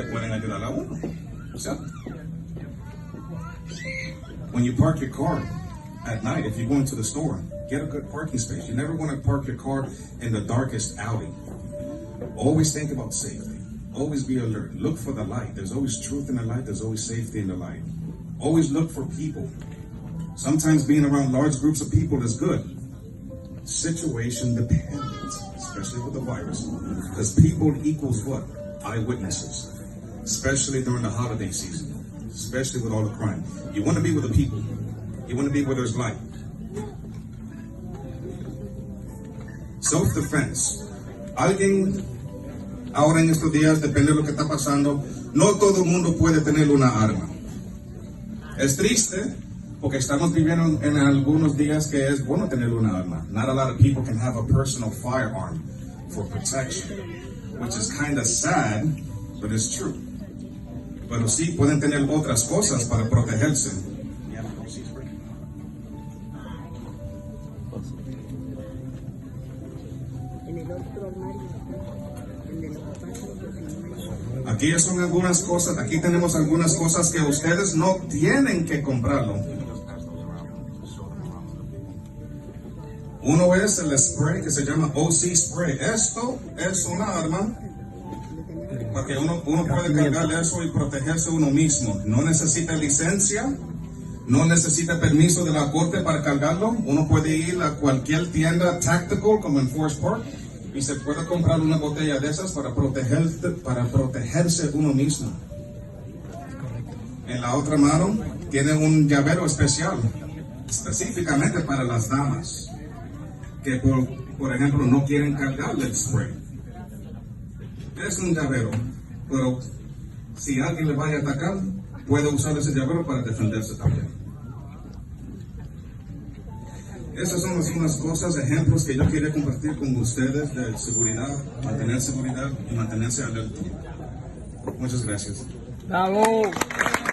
le pueden ayudar a uno. So, when you park your car at night, if you're going to the store, get a good parking space. You never want to park your car in the darkest alley. Always think about safety. Always be alert. Look for the light. There's always truth in the light. There's always safety in the light. Always look for people. Sometimes being around large groups of people is good. Situation dependent, especially with the virus. Because people equals what? Eyewitnesses. Especially during the holiday season. Especially with all the crime. You want to be with the people. You want to be where there's light. Self-defense. Alguien, ahora en estos días, depende de lo que está pasando, no todo el mundo puede tener una arma. Es triste, porque estamos viviendo en algunos días que es bueno tener una arma. Not a lot of people can have a personal firearm for protection, which is kind of sad, but it's true. Pero sí pueden tener otras cosas para protegerse. Aquí son algunas cosas, aquí tenemos algunas cosas que ustedes no tienen que comprarlo. Uno es el spray que se llama OC Spray. Esto es una arma para que uno puede cargar eso y protegerse uno mismo. No necesita licencia, no necesita permiso de la corte para cargarlo. Uno puede ir a cualquier tienda tactical como en Forest Park y se puede comprar una botella de esas para protegerse uno mismo. En la otra mano tiene un llavero especial, específicamente para las damas que por ejemplo no quieren cargarle el spray. Es un llavero, pero si alguien le vaya a atacar, puede usar ese llavero para defenderse también. Esas son algunas cosas, ejemplos que yo quería compartir con ustedes de seguridad y mantenerse alerta. Muchas gracias. ¡Bravo!